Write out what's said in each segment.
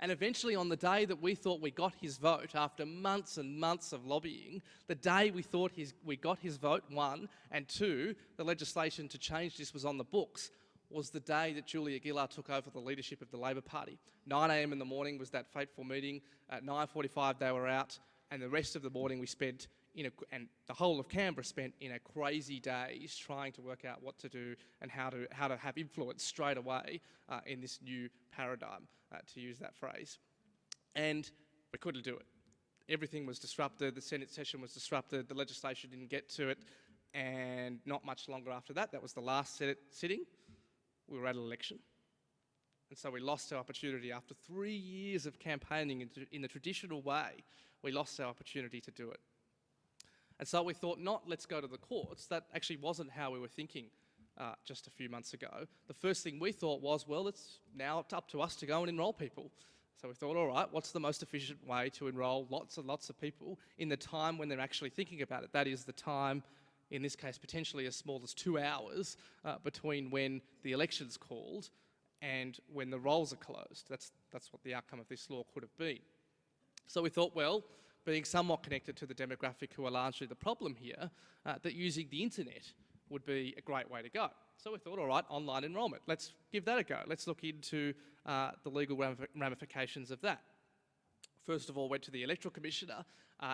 And eventually, on the day that we thought we got his vote, after months and months of lobbying, the day we thought we got his vote, one, and two, the legislation to change this was on the books, was the day that Julia Gillard took over the leadership of the Labor Party. 9 a.m. in the morning was that fateful meeting. At 9:45 they were out, and the rest of the morning we spent and the whole of Canberra spent in a crazy days trying to work out what to do and how to have influence straight away in this new paradigm, to use that phrase. And we couldn't do it. Everything was disrupted, the Senate session was disrupted, the legislation didn't get to it, and not much longer after that, that was the last Senate sitting, we were at an election. And so we lost our opportunity. After 3 years of campaigning in the traditional way, we lost our opportunity to do it. And so we thought, not let's go to the courts. That actually wasn't how we were thinking just a few months ago. The first thing we thought was, well, it's now up to us to go and enrol people. So we thought, all right, what's the most efficient way to enrol lots and lots of people in the time when they're actually thinking about it? That is the time, in this case, potentially as small as 2 hours between when the election's called and when the rolls are closed. That's what the outcome of this law could have been. So we thought, well, being somewhat connected to the demographic who are largely the problem here, that using the internet would be a great way to go. So we thought, all right, online enrolment, let's give that a go. Let's look into the legal ramifications of that. First of all, went to the Electoral Commissioner,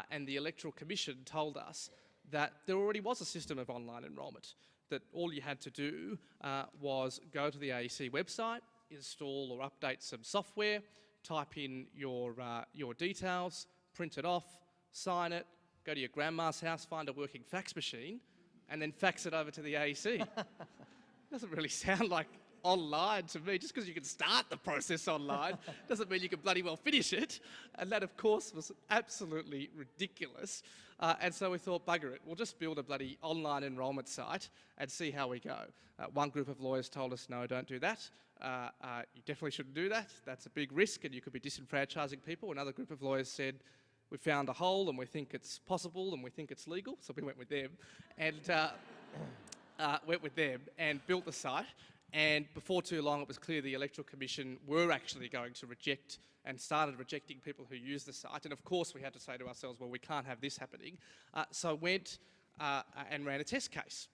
and the Electoral Commission told us that there already was a system of online enrolment, that all you had to do was go to the AEC website, install or update some software, type in your details, print it off, sign it, go to your grandma's house, find a working fax machine, and then fax it over to the AEC. Doesn't really sound like online to me. Just because you can start the process online doesn't mean you can bloody well finish it. And that, of course, was absolutely ridiculous. And so we thought, bugger it, we'll just build a bloody online enrolment site and see how we go. One group of lawyers told us, no, don't do that. You definitely shouldn't do that. That's a big risk and you could be disenfranchising people. Another group of lawyers said, we found a hole and we think it's possible and we think it's legal. So we went with them and built the site. And before too long, it was clear the Electoral Commission were actually going to reject and started rejecting people who use the site. And of course, we had to say to ourselves, well, we can't have this happening. So went and ran a test case.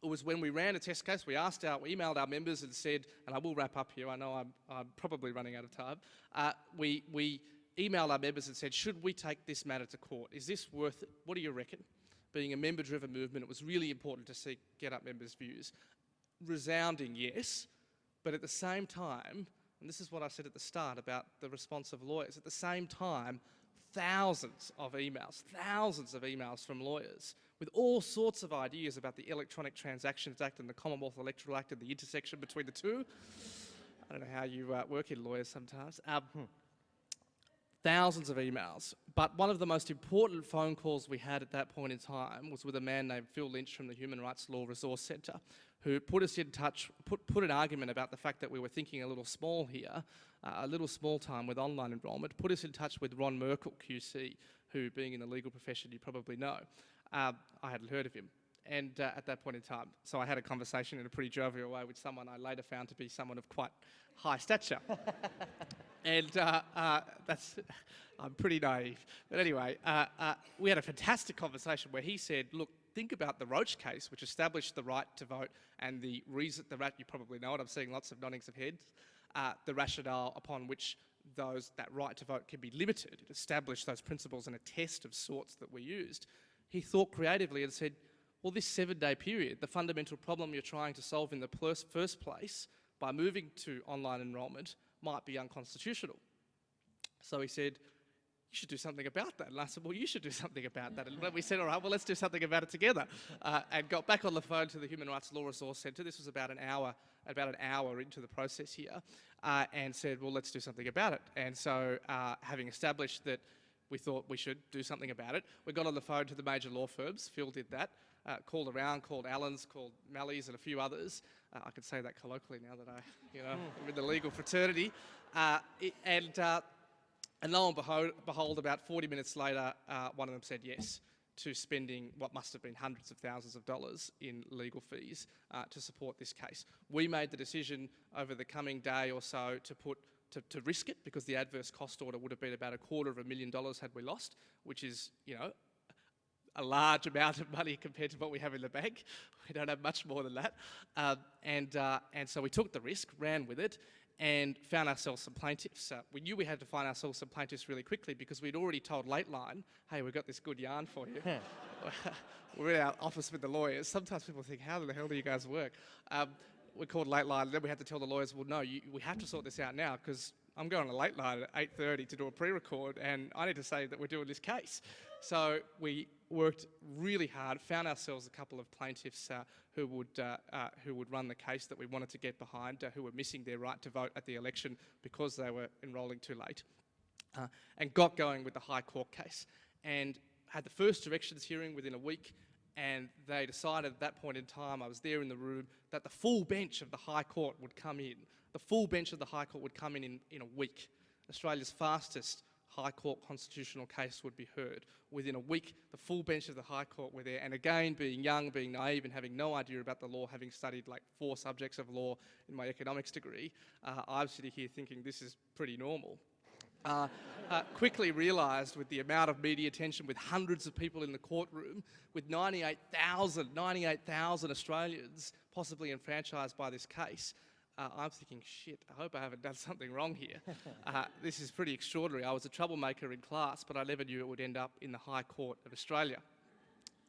It was when we ran a test case, we emailed our members and said, and I will wrap up here, I know I'm probably running out of time. We emailed our members and said, should we take this matter to court? Is this worth it? What do you reckon? Being a member-driven movement, it was really important to get up members' views. Resounding yes, but at the same time, and this is what I said at the start about the response of lawyers, at the same time, thousands of emails from lawyers with all sorts of ideas about the Electronic Transactions Act and the Commonwealth Electoral Act and the intersection between the two. I don't know how you work in lawyers sometimes. Thousands of emails. But one of the most important phone calls we had at that point in time was with a man named Phil Lynch from the Human Rights Law Resource Centre, who put us in touch, put an argument about the fact that we were thinking a little small here, a little small time with online enrolment, put us in touch with Ron Merkel QC, who, being in the legal profession, you probably know. I hadn't heard of him. And at that point in time, so I had a conversation in a pretty jovial way with someone I later found to be someone of quite high stature. And I'm pretty naive. But anyway, we had a fantastic conversation where he said, look, think about the Roach case, which established the right to vote and the reason, you probably know it, I'm seeing lots of noddings of heads, the rationale upon which that right to vote can be limited. It established those principles and a test of sorts that we used. He thought creatively and said, well, this 7-day period, the fundamental problem you're trying to solve in the first place by moving to online enrolment might be unconstitutional. So he said, you should do something about that. And I said, well, you should do something about that. And we said, all right, well, let's do something about it together. And got back on the phone to the Human Rights Law Resource Centre. This was about an hour into the process here, and said, well, let's do something about it. And so having established that we thought we should do something about it, we got on the phone to the major law firms. Phil did that. Called around, called Allens, called Malleys and a few others. I can say that colloquially now that I'm in the legal fraternity. And lo and behold, about 40 minutes later, one of them said yes to spending what must have been hundreds of thousands of dollars in legal fees to support this case. We made the decision over the coming day or so to put to risk it, because the adverse cost order would have been about $250,000 had we lost, which is, you know, a large amount of money compared to what we have in the bank. We don't have much more than that. And so we took the risk, ran with it, and found ourselves some plaintiffs. We knew we had to find ourselves some plaintiffs really quickly because we'd already told Lateline, hey, we've got this good yarn for you. We're in our office with the lawyers. Sometimes people think, how the hell do you guys work? We called Lateline, and then we had to tell the lawyers, well, no, we have to sort this out now because I'm going to Lateline at 8:30 to do a pre-record, and I need to say that we're doing this case. So we worked really hard, found ourselves a couple of plaintiffs who would run the case that we wanted to get behind, who were missing their right to vote at the election because they were enrolling too late, and got going with the High Court case, and had the first directions hearing within a week. And they decided at that point in time, I was there in the room, that the full bench of the High Court would come in. The full bench of the High Court would come in a week. Australia's fastest High Court constitutional case would be heard. Within a week, the full bench of the High Court were there. And again, being young, being naive, and having no idea about the law, having studied like 4 subjects of law in my economics degree, I'm sitting here thinking this is pretty normal. Quickly realised, with the amount of media attention, with hundreds of people in the courtroom, with 98,000 Australians possibly enfranchised by this case, I'm thinking, shit, I hope I haven't done something wrong here. This is pretty extraordinary. I was a troublemaker in class, but I never knew it would end up in the High Court of Australia.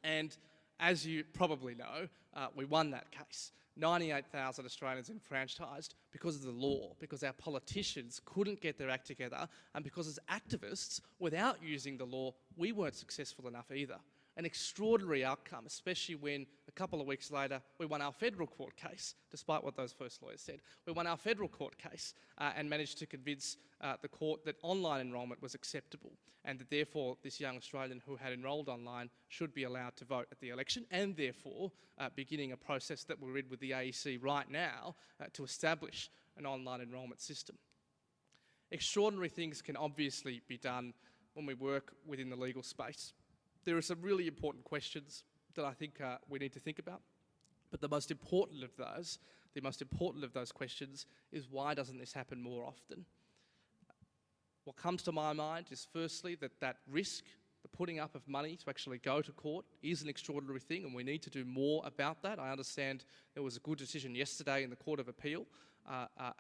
And as you probably know, we won that case. 98,000 Australians enfranchised because of the law, because our politicians couldn't get their act together, and because as activists, without using the law, we weren't successful enough either. An extraordinary outcome, especially when a couple of weeks later we won our federal court case, despite what those first lawyers said. We won our federal court case and managed to convince the court that online enrolment was acceptable, and that therefore this young Australian who had enrolled online should be allowed to vote at the election, and therefore beginning a process that we're in with the AEC right now to establish an online enrolment system. Extraordinary things can obviously be done when we work within the legal space. There are some really important questions that I think we need to think about, but the most important of those questions is, why doesn't this happen more often? What comes to my mind is firstly that risk, the putting up of money to actually go to court, is an extraordinary thing, and we need to do more about that. I understand there was a good decision yesterday in the Court of Appeal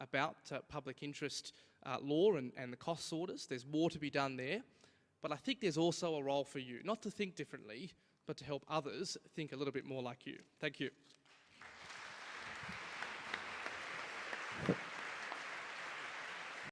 about public interest law and the costs orders. There's more to be done there. But I think there's also a role for you, not to think differently, but to help others think a little bit more like you. Thank you.